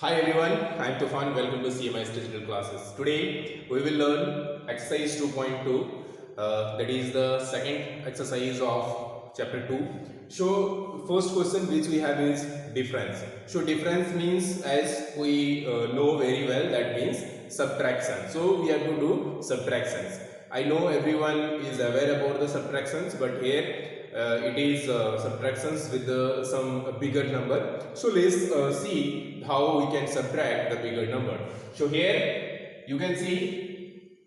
Hi everyone, I am Tufan. Welcome to CMI's digital classes. Today we will learn exercise 2.2. That is the second exercise of chapter 2. So first question which we have is difference. So difference means, as we know very well, that means subtraction. So we have to do subtractions. I know everyone is aware about the subtractions, but here it is subtractions with some bigger number. So let's see how we can subtract the bigger number. So here you can see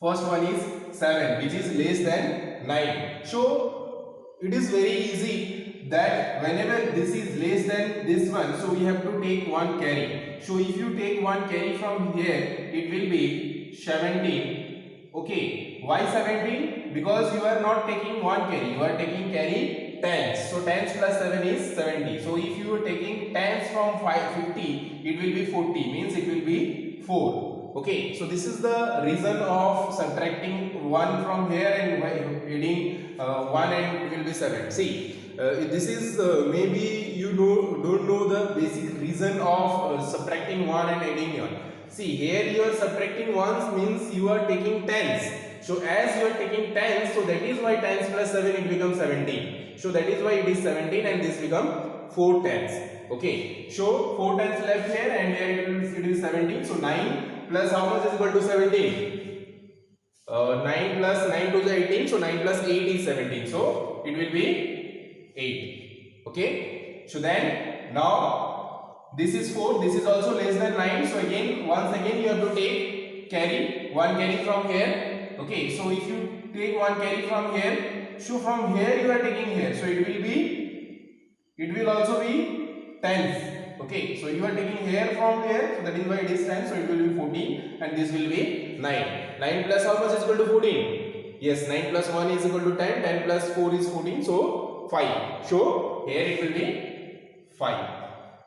first one is 7, which is less than 9. So it is very easy that whenever this is less than this one, so we have to take one carry. So if you take one carry from here, it will be 17. Okay, why 17? Because you are not taking one carry, you are taking carry tens. So tens plus 7 is 70. So if you are taking tens from 550, it will be 40, means it will be 4. Okay, so this is the reason of subtracting 1 from here and adding 1, and it will be 7. See, this is maybe you don't know the basic reason of subtracting 1 and adding 1. See, here you are subtracting 1 means you are taking tens. So as you are taking tens, so that is why tens plus 7 it becomes 17. So that is why it is 17 and this become 4 tens. Okay, so 4 tens left here and here it is 17. So 9 plus how much is equal to 17? 9 plus 9 to the 18. So 9 plus 8 is 17. So it will be 8. Okay, so then now this is 4. This is also less than 9. So again, once again you have to take carry, one carry from here. Okay, so if you take one carry from here, so from here you are taking here. So it will also be tens. Okay, so you are taking here from here, so that is why it is 10. So it will be 14 and this will be 9. 9 plus how much is equal to 14? Yes, 9 plus 1 is equal to 10. 10 plus 4 is 14. So 5. So here it will be 5.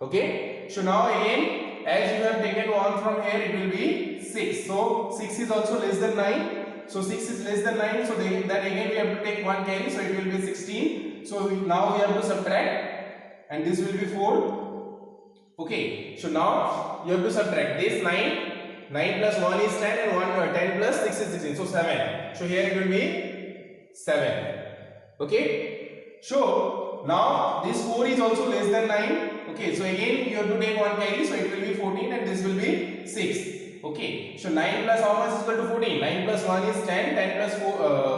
Okay, so now again, as you have taken 1 from here, it will be 6. So 6 is also less than 9. So 6 is less than 9. So then again we have to take one carry. So it will be 16. So now we have to subtract and this will be 4. Okay, so now you have to subtract this 9. 9 plus 1 is 10 and 10 plus 6 is 16. So 7. So here it will be 7. Okay, so now this 4 is also less than 9. Okay, so again you have to take one carry. So it will be 14 and this will be 6. Okay, so 9 plus how much is equal to 14? 9 plus 1 is 10. 10 plus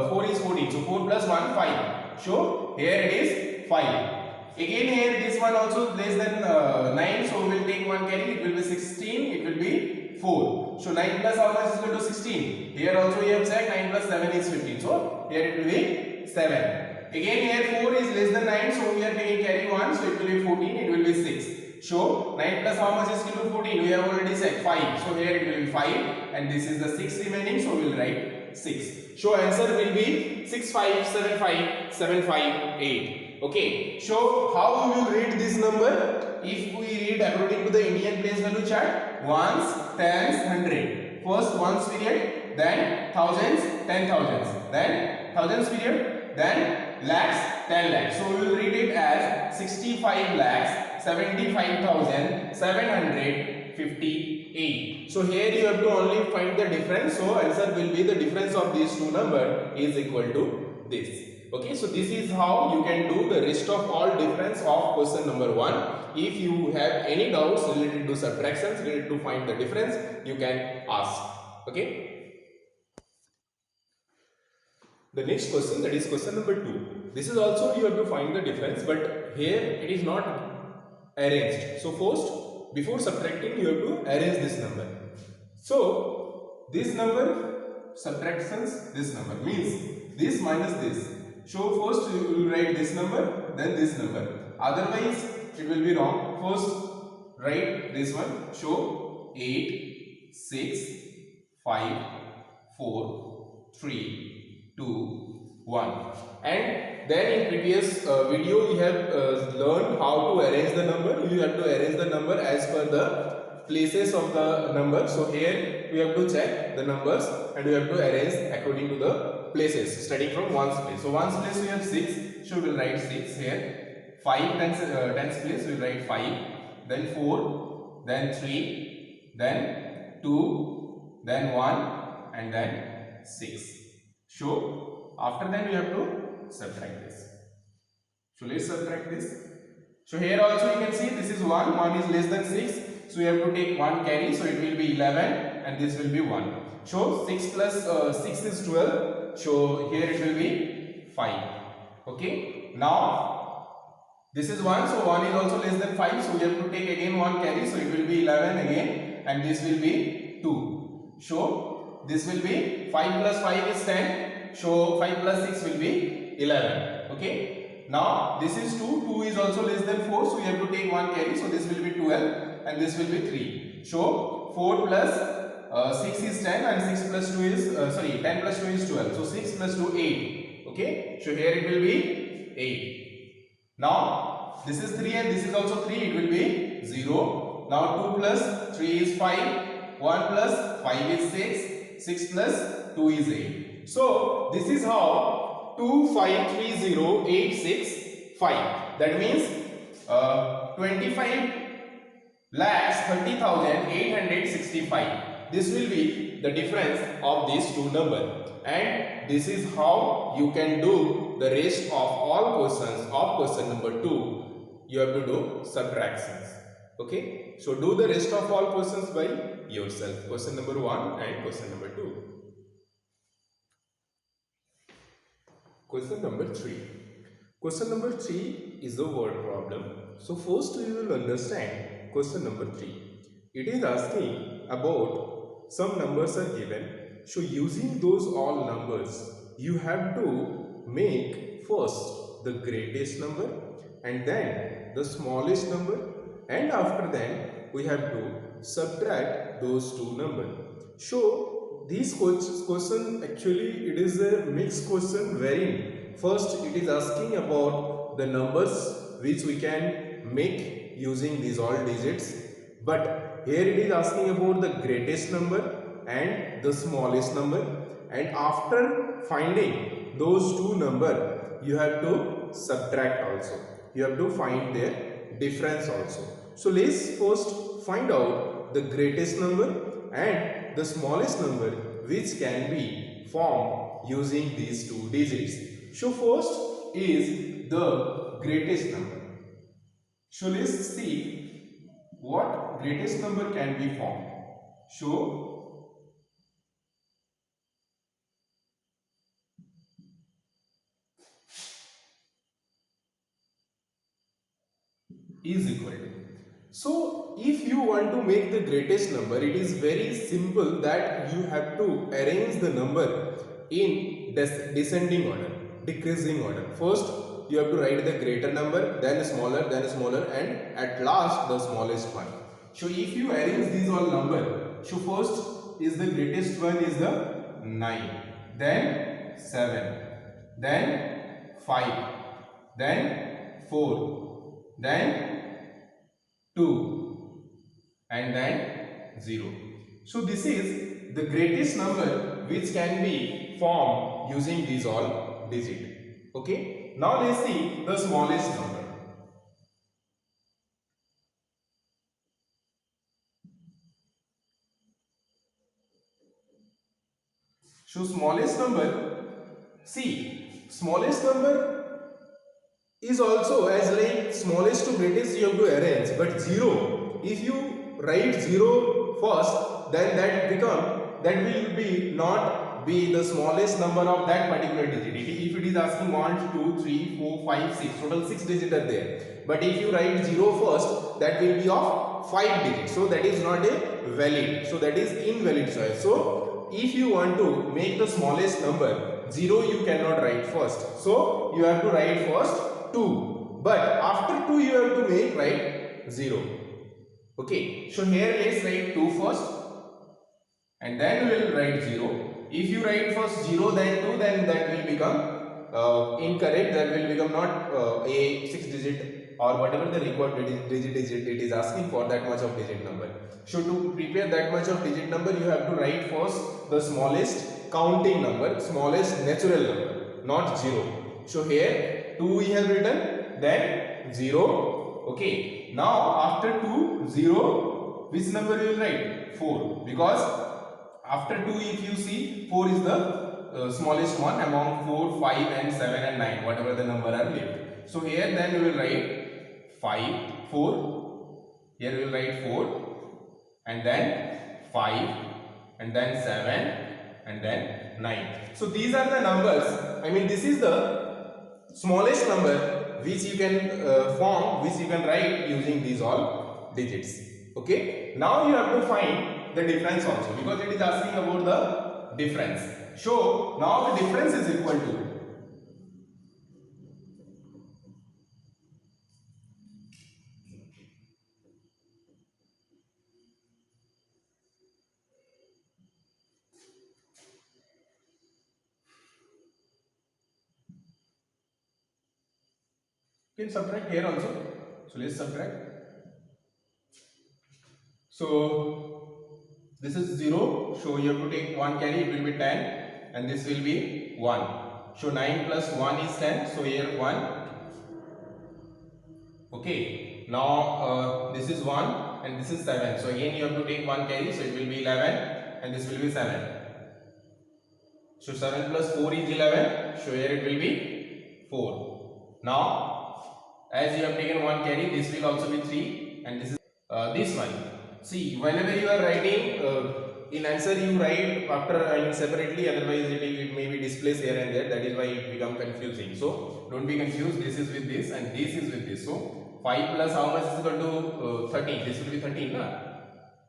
4 is 14. So 4 plus 1, 5. So here it is 5. Again here this one also less than 9, so we will take one carry, it will be 16, it will be 4. So 9 plus how much is equal to 16? Here also you have checked 9 plus 7 is 15, so here it will be 7. Again here 4 is less than 9, so we are taking carry 1, so it will be 14, it will be 6. So 9 plus how much is equal to 14? We have already said 5, so here it will be 5 and this is the 6 remaining, so we will write 6. So answer will be 6, 5, 7, 5, 7, 5, 8. Okay, so how we will read this number? If we read according to the Indian place value chart, ones, tens, hundred. First ones period, then thousands, 10,000s, then thousands period, then lakhs, 10 lakhs. So we will read it as 65 lakhs, 75,758. So here you have to only find the difference. So answer will be the difference of these two numbers is equal to this. Okay, so this is how you can do the rest of all difference of question number 1. If you have any doubts related to subtractions, related to find the difference, you can ask. Okay. The next question, that is question number 2. This is also you have to find the difference, but here it is not arranged. So first, before subtracting, you have to arrange this number. So this number subtractions this number means this minus this. So first you will write this number, then this number. Otherwise it will be wrong. First write this one. Show 8, 6, 5, 4, 3, 2, 1. And then in previous video you have learned how to arrange the number. You have to arrange the number as per the places of the number. So here we have to check the numbers and we have to arrange according to the places, starting from ones place. So ones place we have 6, so we will write 6 here. 5 tens place we will write 5, then 4, then 3, then 2, then 1, and then 6. So after that we have to subtract this. So let's subtract this. So here also you can see this is 1 is less than 6. So you have to take 1 carry, so it will be 11 and this will be 1. So 6 plus 6 is 12. So here it will be 5. Okay. Now this is 1, so 1 is also less than 5. So we have to take again 1 carry, so it will be 11 again and this will be 2. So this will be 5 plus 5 is 10. So 5 plus 6 will be 11. Okay. Now this is 2, 2 is also less than 4, so you have to take 1 carry, so this will be 12 and this will be 3. So 4 plus 6 is 10 and 6 plus 2 is, 10 plus 2 is 12. So 6 plus 2, 8. Okay, so here it will be 8. Now this is 3 and this is also 3, it will be 0. Now 2 plus 3 is 5, 1 plus 5 is 6, 6 plus 2 is 8. So this is how 2530865. That means 25,30,865. This will be the difference of these two numbers, and this is how you can do the rest of all questions of question number 2. You have to do subtractions. Okay, so do the rest of all questions by yourself. Question number 1 and question number 2. Question number 3. Question number 3 is the word problem. So first we will understand question number 3. It is asking about some numbers are given. So using those all numbers, you have to make first the greatest number and then the smallest number, and after that we have to subtract those two numbers. So this question actually it is a mixed question wherein first it is asking about the numbers which we can make using these all digits, but here it is asking about the greatest number and the smallest number, and after finding those two number you have to subtract also. You have to find their difference also. So let's first find out the greatest number and the smallest number which can be formed using these two digits. So first is the greatest number. So let's see what greatest number can be formed. So is equal to. So if you want to make the greatest number, it is very simple that you have to arrange the number in descending order, decreasing order. First you have to write the greater number, then smaller, and at last the smallest one. So if you arrange these all number, so first is the greatest one is the 9, then 7, then 5, then 4, then 2, and then 0. So this is the greatest number which can be formed using these all digits. Okay. Now let's see the smallest number. So smallest number, see, smallest number is also as like smallest to greatest you have to arrange, but 0, if you write 0 first, then that will be not be the smallest number of that particular digit. If it is asking 1, 2, 3, 4, 5, 6, total 6 digits are there, but if you write 0 first, that will be of 5 digits, so that is not a valid, so that is invalid choice. So if you want to make the smallest number, 0 you cannot write first, so you have to write first 2, but after 2 you have to make write 0. Okay, so here let's write 2 first and then we will write 0. If you write first 0 then 2, then that will become incorrect, that will become not a 6 digit or whatever the required digit it is asking for, that much of digit number. So to prepare that much of digit number, you have to write first the smallest counting number, smallest natural number, not 0. So here 2 we have written, then 0. Okay, now after 2, 0, which number you will write? 4, because after 2 if you see 4 is the smallest one among 4, 5 and 7 and 9, whatever the number are left. So here then we will write 5, 4, here we will write 4 and then 5 and then 7 and then 9. So these are the numbers, I mean this is the smallest number which you can form, which you can write using these all digits. Okay, now you have to find the difference also, because it is asking about the difference. So now the difference is equal to you can subtract here also. So let's subtract. So this is 0, so you have to take 1 carry, it will be 10 and this will be 1. So 9 plus 1 is 10, so here 1. Okay, now this is 1 and this is 7, so again you have to take 1 carry, so it will be 11 and this will be 7. So 7 plus 4 is 11, so here it will be 4. Now as you have taken 1 carry, this will also be 3 and this is this one. See, whenever you are writing in answer you write after separately, otherwise it may be displaced here and there, that is why it become confusing. So don't be confused, this is with this and this is with this. So 5 plus how much is equal to 13, this will be 13 na?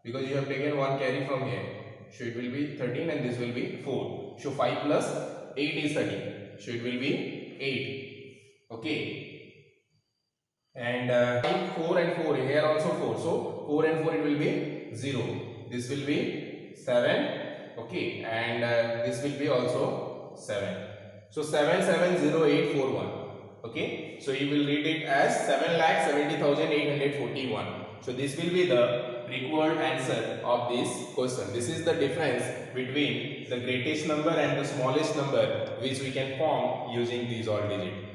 Because you have taken 1 carry from here, so it will be 13 and this will be 4. So 5 plus 8 is 13, so it will be 8. Okay, and 5, 4 and 4, here also 4, so 4 and 4 it will be 0, this will be 7, okay, and this will be also 7. So 770841, okay, so you will read it as 7,70,841. So this will be the required answer of this question. This is the difference between the greatest number and the smallest number which we can form using these all digits.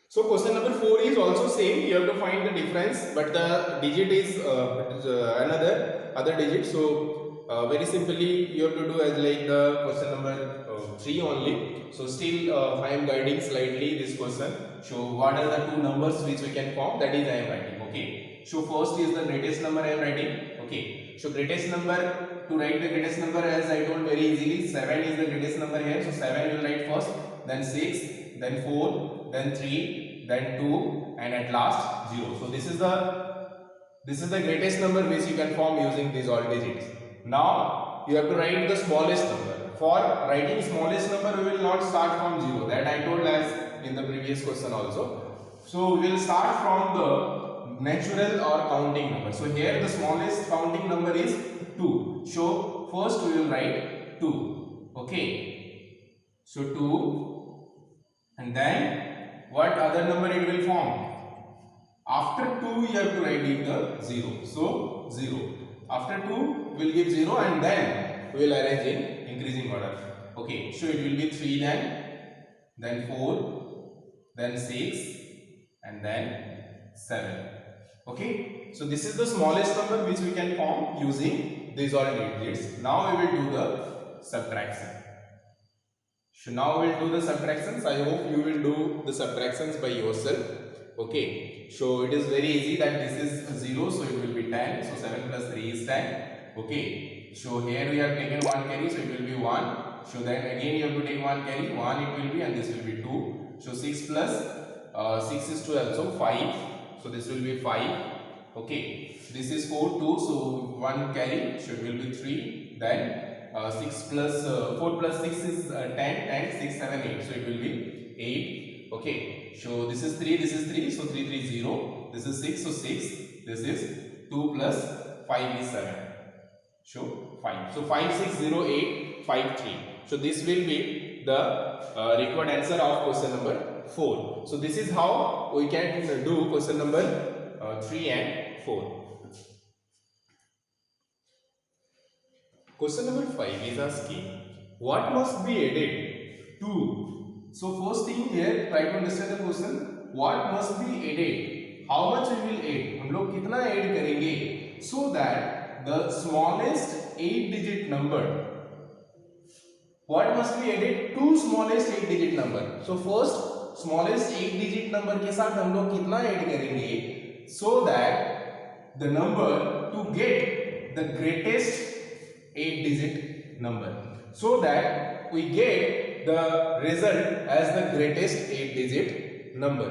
So question number 4 is also same. You have to find the difference, but the digit is other digit. So very simply you have to do as like the question number 3 only. So still I am guiding slightly this question. So what are the two numbers which we can form? That is I am writing. Okay. So first is the greatest number I am writing. Okay. So greatest number, to write the greatest number, as I told very easily, 7 is the greatest number here. So 7 you will write first, then 6, then 4, then 3, then 2, and at last 0. So this is the greatest number which you can form using these all digits. Now you have to write the smallest number. For writing smallest number, we will not start from 0. That I told as in the previous question also. So we will start from the natural or counting number. So here the smallest counting number is 2. So first we will write 2. Okay. So 2, and then what other number it will form? After 2 you have to write it the 0. So 0. After 2 we will give 0 and then we will arrange in increasing order. Okay. So it will be 3 then 4, then 6 and then 7. Okay. So this is the smallest number which we can form using these all digits. Now we will do the subtraction. So now we will do the subtractions. I hope you will do the subtractions by yourself. Okay. So it is very easy that this is 0, so it will be 10. So 7 plus 3 is 10. Okay. So here we have taken 1 carry, so it will be 1. So then again you have to take 1 carry, 1 it will be, and this will be 2. So 6 plus 6 is 12, so 5. So this will be 5. Okay. This is 4, 2, so 1 carry, so it will be 3. Then 6 plus 4 plus 6 is 10, 10, 6, 7, 8. So it will be 8. Okay. So this is 3, this is 3. So 3, 3, 0. This is 6, so 6. This is 2 plus 5 is 7. So 5. So 5, 6, 0, 8, 5, 3. So this will be the required answer of question number 4. So this is how we can do question number 3 and 4. Question number 5 is asking what must be added to. So first thing here, try to understand the question. what must be added, how much we will add, हम लोग कितना add करेंगे, so that the smallest 8 digit number, what must be added, two smallest 8 digit number. So first smallest 8 digit number के साथ हम लोग कितना add करेंगे, so that the number to get the greatest 8 digit number, so that we get the result as the greatest 8 digit number.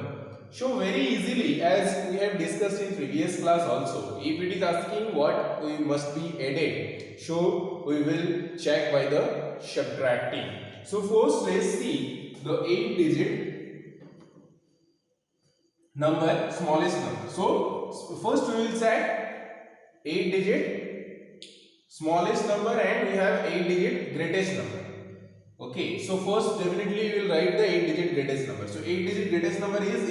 So very easily, as we have discussed in previous class also, if it is asking what we must be added, so we will check by the subtracting. So first let's see the 8 digit number, smallest number. So first we will check 8 digit smallest number and we have 8 digit greatest number. Okay, so first definitely we will write the 8 digit greatest number. So 8 digit greatest number is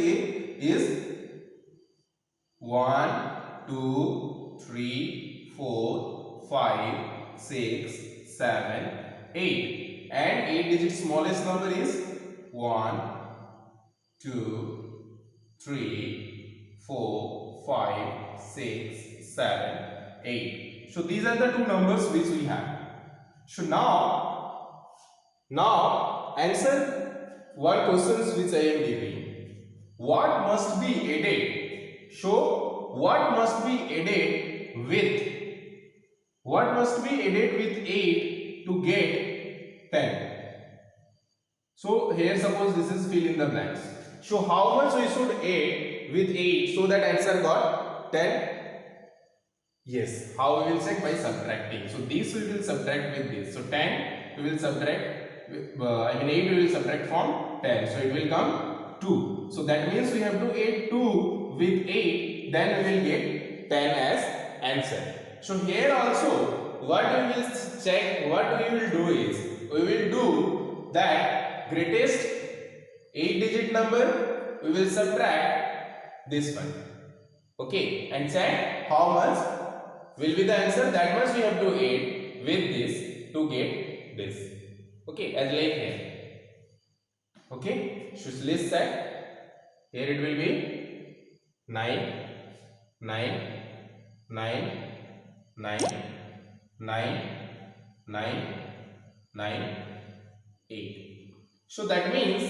1, 2, 3, 4, 5, 6, 7, 8, and 8 digit smallest number is 1, 2, 3, 4, 5, 6, 7, 8. So these are the two numbers which we have. So now answer what questions which I am giving. What must be added? So what must be added with? What must be added with 8 to get 10? So here suppose this is fill in the blanks. So how much we should add with 8 so that answer got 10? Yes. How we will check? By subtracting. So this we will subtract with this. So 10 we will subtract. 8 we will subtract from 10. So it will come 2. So that means we have to add 2 with 8. Then we will get 10 as answer. So here also what we will check, what we will do is we will do that greatest 8 digit number we will subtract this one. Okay, and check how much will be the answer. That much we have to add with this to get this. Okay, as like here. Okay, so let's check. Here it will be 9, 9, 9, 9, 9, 9, 9, 8. So that means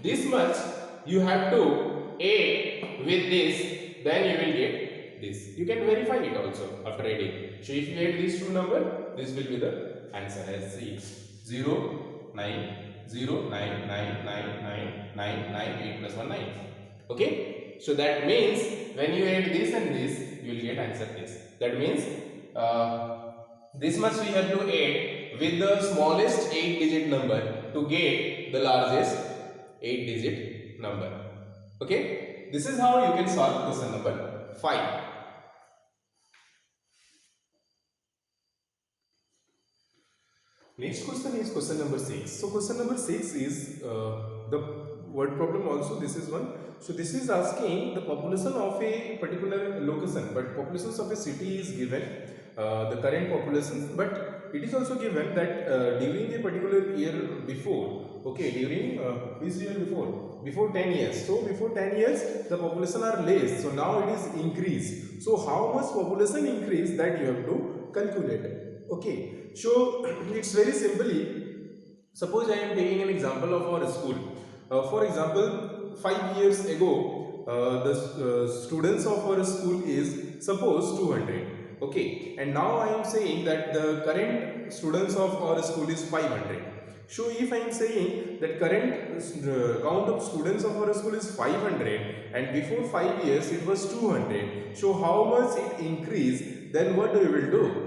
this much you have to add with this, then you will get this. You can verify it also after adding. So if you add these two numbers, this will be the answer. As see 0, 9, 0, 9, 9, 9, 9, 9, 9, 8 plus 1, 9. Okay. So that means when you add this and this, you will get answer this. That means this much we have to add with the smallest 8 digit number to get the largest 8 digit number. Okay, this is how you can solve question number 5. Next question is question number 6. So question number 6 is the word problem also. This is one. So this is asking the population of a particular location, but populations of a city is given, the current population, but it is also given that during a particular year before, okay, during which year before 10 years. So before 10 years the population are less, so now it is increased. So how much population increase, that you have to calculate. Okay, so it's very simply, suppose I am taking an example of our school. For example, 5 years ago the students of our school is suppose 200. Okay, and now I am saying that the current students of our school is 500. So if I am saying that current count of students of our school is 500 and before 5 years it was 200, so how much it increased, then what we will do?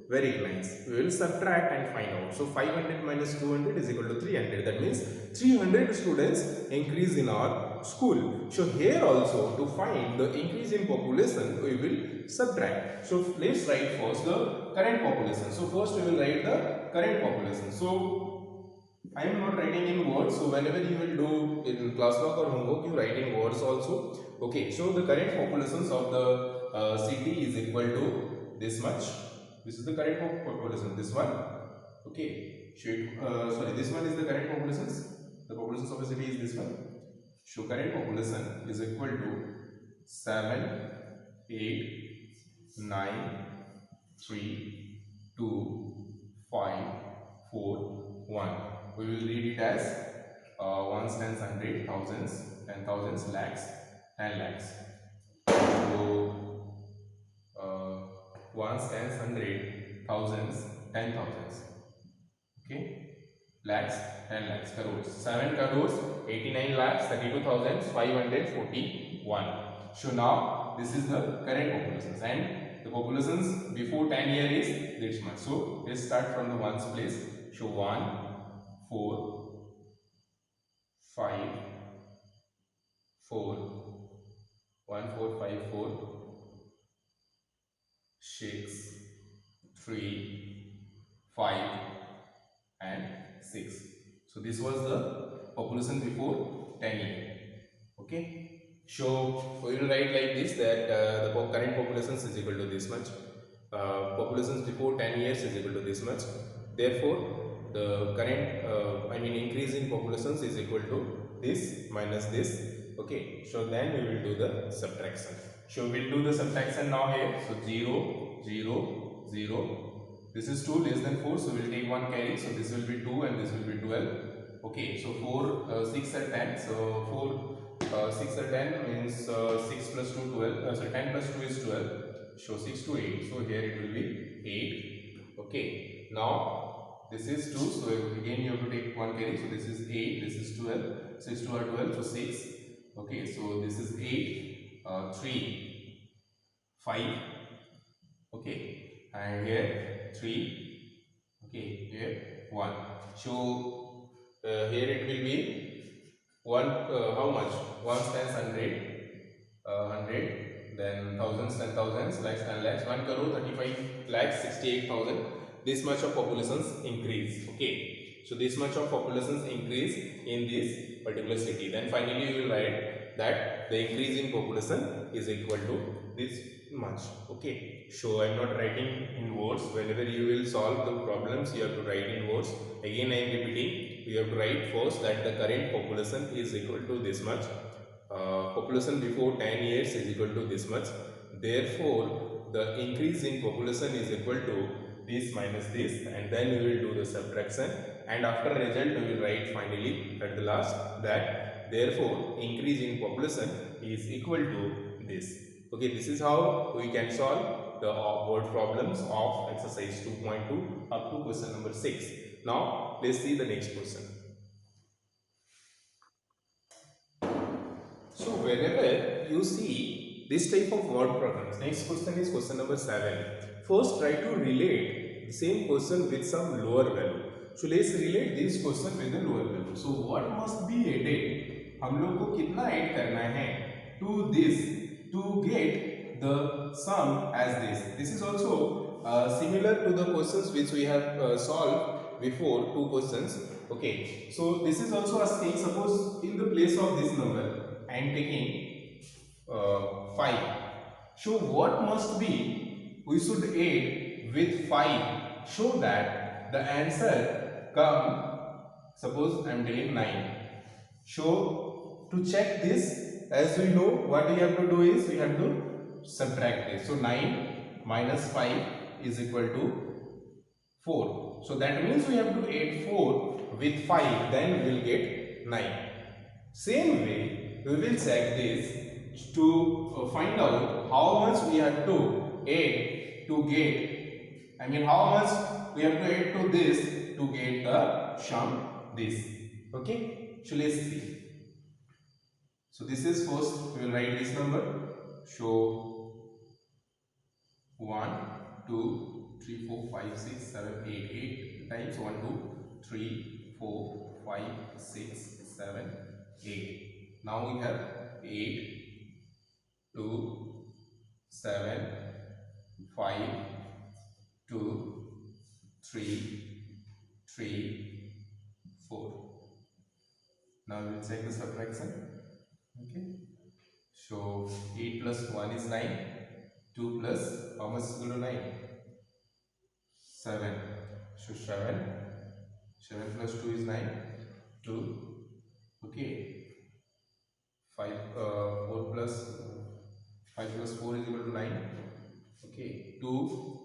Very nice. We will subtract and find out. So 500 minus 200 is equal to 300. That means 300 students increase in our school. So here also, to find the increase in population, we will subtract. So let's write first the current population. So first we will write the current population. So I am not writing in words. So whenever you will do in classwork or homework, you write in words also. Okay. So the current populations of the city is equal to this much. This is the current population. This one, okay. Sorry, this one is the current populations. The populations of a city is this one. So current population is equal to 7, 8, 9, 3, 2, 5, 4, 1. We will read it as ones, tens, hundred, thousands, 10,000s, lakhs, 10 lakhs. So ones, tens, hundred, thousands, 10,000s. Okay. Lakhs, 10 lakhs, crores. 7 crores, 89 lakhs, 32,541. So now this is the current populations, and the populations before 10 years is this much. So let's start from the ones place. So 1, 4, 5, 4, 1, 4, 5, 4, 6, 3, 5, and 6. So this was the population before 10 years. Okay. So we will write like this, that the current population is equal to this much. Populations before 10 years is equal to this much. Therefore, the current increase in populations is equal to this minus this. Okay. So then we will do the subtraction. So we will do the subtraction now here. So 0, 0, 0. This is 2 less than 4, so we will take 1 carry. So this will be 2 and this will be 12. Okay, so 4, 6 are 10. So 6 are 10 means 6 plus 2, 12. So 10 plus 2 is 12. So 6 to 8. So here it will be 8. Okay, now this is 2. So again you have to take 1 carry. So this is 8. This is 12. 6 2 are 12. So 6. Okay, so this is 8. 3, 5. Okay, and here 3. Okay, here 1. So here it will be 1, how much? 1 tens, 100, then thousands, 10,000s, lakhs, 10 lakhs, 1 crore, 35 lakhs, 68,000. This much of populations increase. Okay, so this much of populations increase in this particular city. Then finally you will write that the increase in population is equal to this much. Okay, so I am not writing in words. Whenever you will solve the problems, you have to write in words. Again I am repeating, we have to write first that the current population is equal to this much. Population before 10 years is equal to this much. Therefore, the increase in population is equal to this minus this, and then we will do the subtraction, and after result we will write finally at the last that therefore increase in population is equal to this. Okay, this is how we can solve the word problems of exercise 2.2 up to question number 6. Now let's see the next question. So whenever you see this type of word problems, next question is question number 7. First try to relate the same question with some lower value. So let's relate this question with the lower value. So what must be added? हम लोग को कितना add करना है to this to get the sum as this. This is also similar to the questions which we have solved before, 2 questions. Okay, so this is also asking, suppose in the place of this number I am taking 5. So what must be we should add with 5 so that the answer come, suppose I am taking 9. So to check this, as we know, what we have to do is we have to subtract this. So 9 minus 5 is equal to 4. So that means we have to add 4 with 5, then we will get 9. Same way, we will check this to find out how much we have to add to get, how much we have to add to this to get the sum this. Okay, so let's see. So this is first, we will write this number. So 1, 2, 3, 4, 5, 6, 7, 8 times 1, 2, 3, 4, 5, 6, 7, 8. Now we have 8, 2, 7, 5, 2, 3, 3, 4. Now we will check the subtraction. Okay. So 8 plus 1 is 9. 2 plus, how much is equal to 9? 7. So 7. 7 plus 2 is 9. 2. Okay. plus 4 is equal to 9. Okay, 2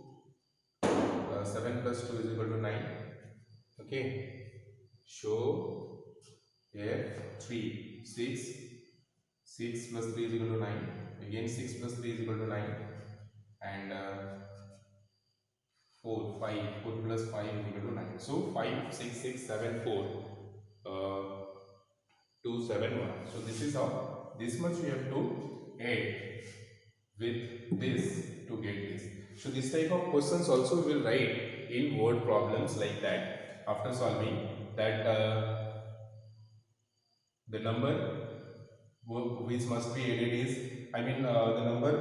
7 plus 2 is equal to 9. Okay, show here 3 6 6 plus 3 is equal to 9. Again 6 plus 3 is equal to 9, and 4 plus 5 is equal to 9. So 5 6 6 7 4 2 7 1. So this is how this much we have to add with this to get this. So this type of questions also we will write in word problems like that. After solving that, the number which must be added is, I mean, the number,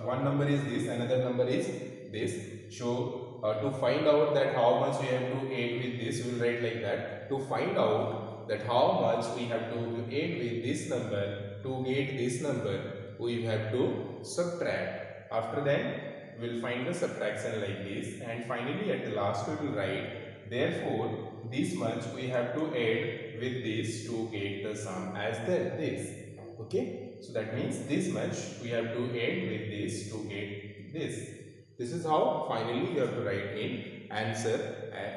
one number is this, another number is this. So to find out that how much we have to add with this, we will write like that. To find out that how much we have to add with this number to get this number, we have to subtract. After that, we will find the subtraction like this, and finally at the last we will write, therefore this much we have to add with this to get the sum as this. Okay, so that means this much we have to add with this to get this. This is how finally you have to write in answer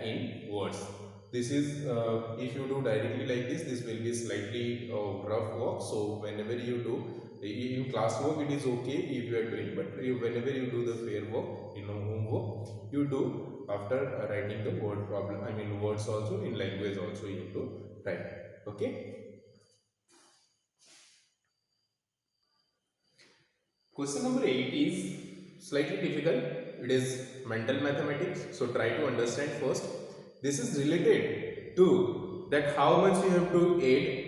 in words. This is, if you do directly like this will be slightly rough work. So whenever you do in class work, it is okay if you are doing, but whenever you do the fair work, homework, you do after writing the word problem, I mean words also, in language also you have to write. Okay. Question number 8 is slightly difficult. It is mental mathematics. So try to understand first. This is related to that how much you have to add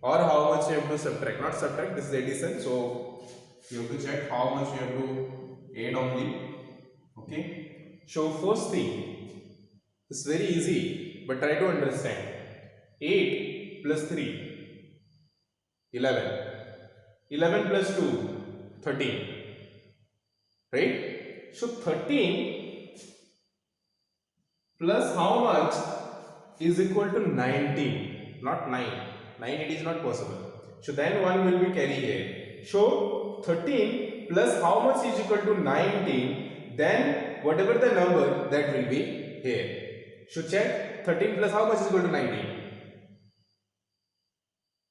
or how much you have to subtract. Not subtract, this is addition. So you have to check how much you have to add only. Okay. So first thing, it's very easy, but try to understand. 8 plus 3, 11. 11 plus 2, 13. Right? So 13 plus how much is equal to 19? Not 9. 9 it is not possible. So then 1 will be carry here. So 13 plus how much is equal to 19? Then whatever the number, that will be here. So check, 13 plus how much is equal to 19?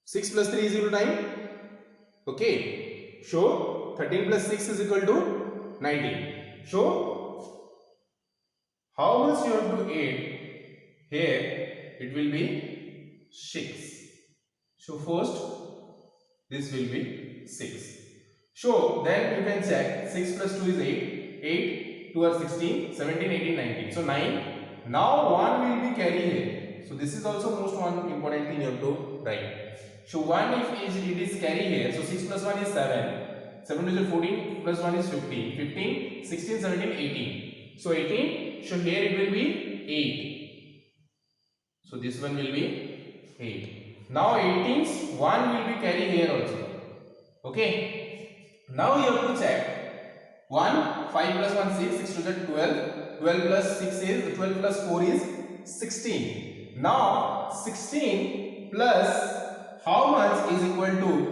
6 plus 3 is equal to 9. Okay. So 13 plus 6 is equal to 19. So how much you have to add here? It will be 6. So first this will be 6. So then you can check, 6 plus 2 is 8. 8, 2 are 16, 17, 18, 19. So 9. Now 1 will be carry here. So this is also most one important thing you have to write. So 1 if it is carry here. So 6 plus 1 is 7. 7 is 14 plus 1 is 15. 15, 16, 17, 18. So 18. So here it will be 8. So this one will be 8. Now 18's 1 will be carry here also. Okay. Now you have to check. 1, 5 plus 1, 6. 6 to the 12. 12 plus 6 is, 12 plus 4 is 16. Now 16 plus how much is equal to,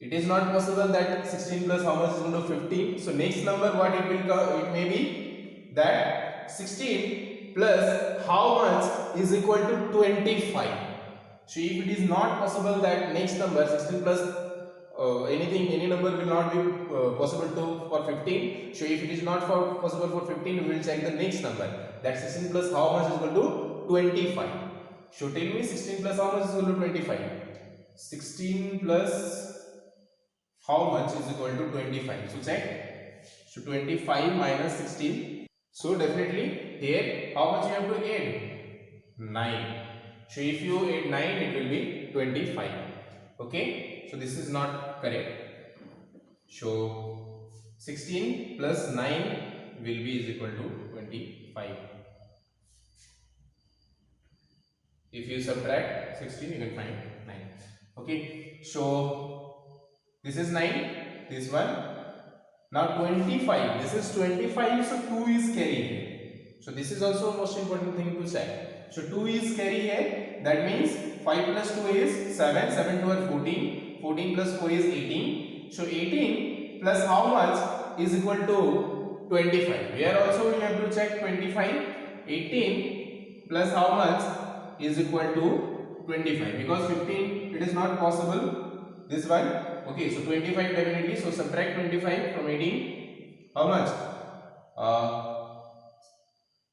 it is not possible that 16 plus how much is equal to 15. So next number what it will come, it may be that 16 plus how much is equal to 25. So if it is not possible that next number 16 plus any number will not be possible to for 15. So if it is not possible for 15, we will check the next number, that 16 plus how much is equal to 25. So tell me 16 plus how much is equal to 25? 16 plus how much is equal to 25? So check. So 25 minus 16. So definitely here how much you have to add? 9. So if you add 9, it will be 25. Okay. So this is not correct. So 16 plus 9 will be is equal to 25. If you subtract 16, you can find 9. Okay. So this is 9, this one. Now 25, this is 25, so 2 is carry here. So this is also most important thing to check. So 2 is carry here, that means 5 plus 2 is 7, 7 to 14, 14 plus 4 is 18. So 18 plus how much is equal to 25. Here also we have to check 25. 18 plus how much is equal to 25, because 15 it is not possible, this one. Okay, so 25 definitely. So subtract 25 from 18. How much?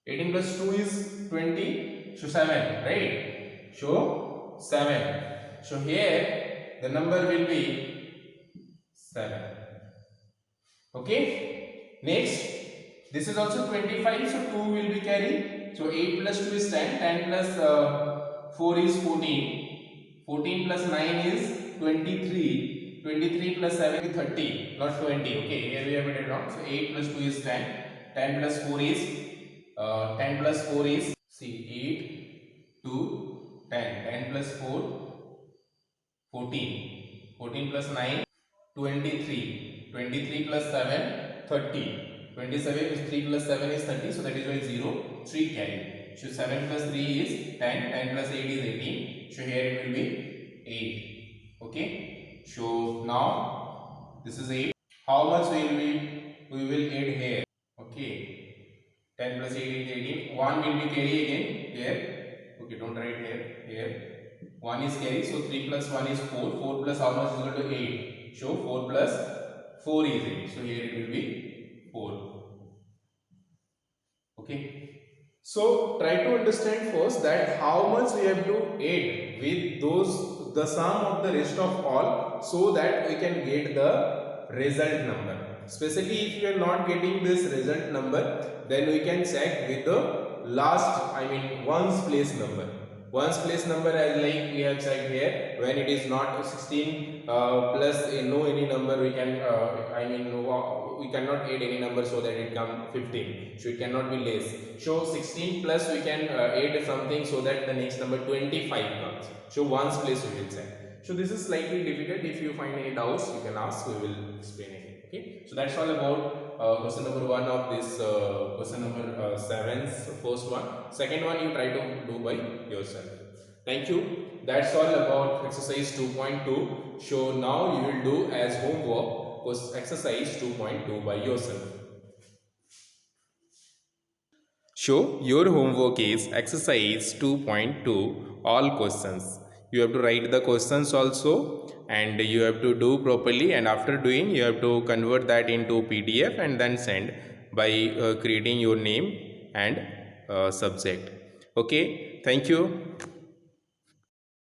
18 plus 2 is 20. So 7, right? So 7. So here the number will be 7. Okay. Next, this is also 25. So 2 will be carried. So 8 plus 2 is 10. 10 plus 4 is 14. 14 plus 9 is 23. 23 plus 7 is 30. Not 20. Okay. Here we have it wrong. So 8 plus 2 is 10. 10 plus 4 is 10 plus 4 is, see, 8, 2, 10. 10 plus 4, 14. 14 plus 9, 23. 23 plus 7, 30. 27 is 3 plus 7 is 30. So that is why 0, 3 carry. So 7 plus 3 is 10. 10 plus 8 is 18. So here it will be 8. Okay. So now this is 8. How much we will add here? Okay. 10 plus 8 is 18. 1 will be carry again here. Okay, don't write here. Here 1 is carry. So 3 plus 1 is 4. 4 plus how much is equal to 8. So 4 plus 4 is 8. So here it will be 4. Okay. So try to understand first that how much we have to add with the sum of the rest of all, so that we can get the result number. Especially if you are not getting this result number, then we can check with the ones place number. Ones place number, as like we have checked here, when it is not 16 plus no any number, we can we cannot add any number so that it come 15. So it cannot be less. So 16 plus we can add something so that the next number 25 comes. So ones place we will check. So this is slightly difficult. If you find any doubts, you can ask. We will explain it. Okay. So that's all about question number 1 of this question number 7's first one. Second one you try to do by yourself. Thank you. That's all about exercise 2.2. So now you will do as homework was exercise 2.2 by yourself. So your homework is exercise 2.2, all questions. You have to write the questions also, and you have to do properly, and after doing you have to convert that into PDF and then send by creating your name and subject. Okay, thank you.